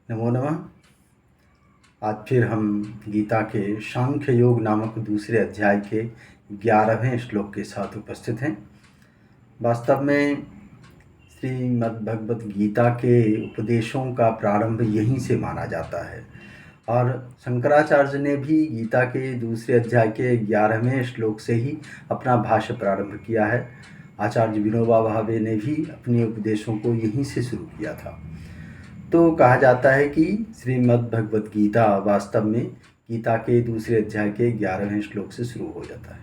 नमो नमः। आज फिर हम गीता के सांख्य योग नामक दूसरे अध्याय के 11वें श्लोक के साथ उपस्थित हैं। वास्तव में श्रीमद् भगवत गीता के उपदेशों का प्रारंभ यहीं से माना जाता है और शंकराचार्य ने भी गीता के दूसरे अध्याय के 11वें श्लोक से ही अपना भाष्य प्रारंभ किया है। आचार्य विनोबा भावे ने भी अपने उपदेशों को यहीं से शुरू किया था। तो कहा जाता है कि श्रीमद् भगवत गीता वास्तव में गीता के दूसरे अध्याय के 11वें श्लोक से शुरू हो जाता है।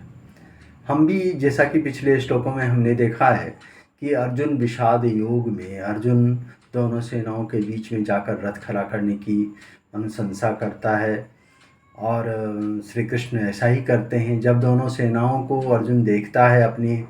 हम भी जैसा कि पिछले श्लोकों में हमने देखा है कि अर्जुन विषाद योग में अर्जुन दोनों सेनाओं के बीच में जाकर रथ खड़ा करने की अनुशंसा करता है और श्री कृष्ण ऐसा ही करते हैं। जब दोनों सेनाओं को अर्जुन देखता है, अपने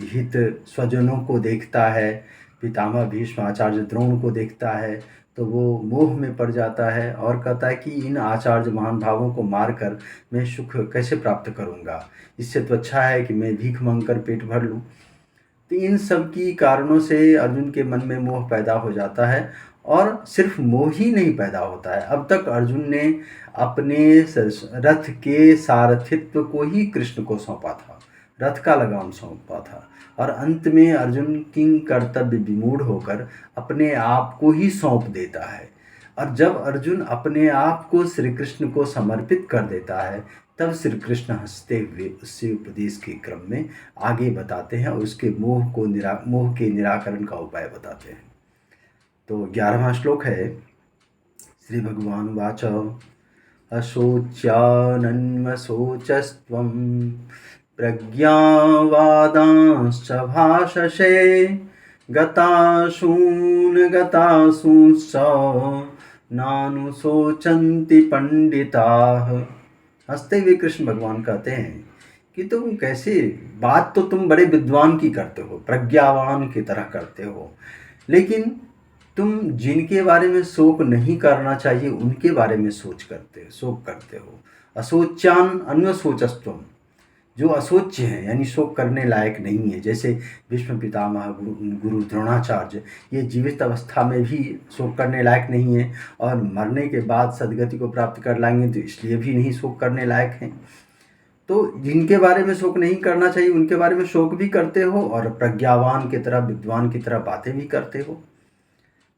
हित स्वजनों को देखता है, पितामह भीष्म आचार्य द्रोण को देखता है, तो वो मोह में पड़ जाता है और कहता है कि इन आचार्य महान भावों को मारकर मैं सुख कैसे प्राप्त करूँगा, इससे तो अच्छा है कि मैं भीख मांगकर पेट भर लूँ। तो इन सब की कारणों से अर्जुन के मन में मोह पैदा हो जाता है और सिर्फ मोह ही नहीं पैदा होता है। अब तक अर्जुन ने अपने रथ के सारथित्व को ही कृष्ण को सौंपा था, रथ का लगाम सौंपा था और अंत में अर्जुन किंग कर्तव्य विमूढ़ होकर अपने आप को ही सौंप देता है। और जब अर्जुन अपने आप को श्री कृष्ण को समर्पित कर देता है तब श्री कृष्ण हंसते हुए उससे उपदेश के क्रम में आगे बताते हैं और उसके मोह के निराकरण का उपाय बताते हैं। तो 11वां श्लोक है, श्री भगवान वाच अशोच्यानन्वशोचस्त्वं प्रज्ञावादांश्च भाषसे गतासूंश्च नानुशोचन्ति पंडिताः। हंसते हुए कृष्ण भगवान कहते हैं कि तुम कैसे बात तो तुम बड़े विद्वान की करते हो, प्रज्ञावान की तरह करते हो, लेकिन तुम जिनके बारे में शोक नहीं करना चाहिए उनके बारे में शोक करते हो। अशोच्यान अन्वशोचस्त्वम, जो अशोच्य हैं यानी शोक करने लायक नहीं है, जैसे भीष्म पितामह गुरु द्रोणाचार्य, ये जीवित अवस्था में भी शोक करने लायक नहीं है और मरने के बाद सदगति को प्राप्त कर लाएंगे तो इसलिए भी नहीं शोक करने लायक हैं। तो जिनके बारे में शोक नहीं करना चाहिए उनके बारे में शोक भी करते हो और प्रज्ञावान की तरह विद्वान की तरह बातें भी करते हो।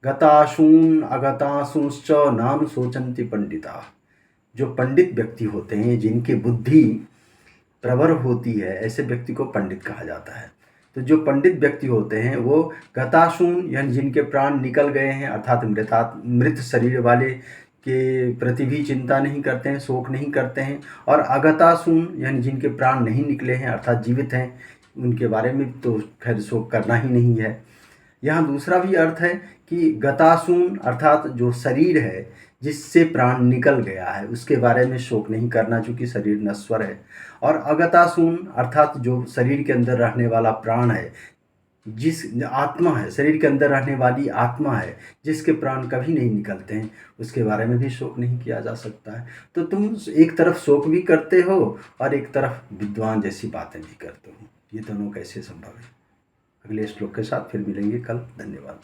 गतासून अगतासूंश्च नानुशोचन्ति पंडिता, जो पंडित व्यक्ति होते हैं, जिनकी बुद्धि प्रवर होती है, ऐसे व्यक्ति को पंडित कहा जाता है। तो जो पंडित व्यक्ति होते हैं वो गतासून यानी जिनके प्राण निकल गए हैं, अर्थात मृत शरीर वाले के प्रति भी चिंता नहीं करते हैं, शोक नहीं करते हैं, और अगतासून यानी जिनके प्राण नहीं निकले हैं अर्थात जीवित हैं, उनके बारे में तो खैर शोक करना ही नहीं है। यहाँ दूसरा भी अर्थ है कि गतासून अर्थात जो शरीर है जिससे प्राण निकल गया है उसके बारे में शोक नहीं करना, चूँकि शरीर नश्वर है। और अगतासून अर्थात जो शरीर के अंदर रहने वाला प्राण है, जिस आत्मा है, शरीर के अंदर रहने वाली आत्मा है जिसके प्राण कभी नहीं निकलते हैं, उसके बारे में भी शोक नहीं किया जा सकता है। तो तुम एक तरफ शोक भी करते हो और एक तरफ विद्वान जैसी बातें भी करते हो, ये दोनों कैसे संभव है? अगले श्लोक के साथ फिर मिलेंगे कल। धन्यवाद।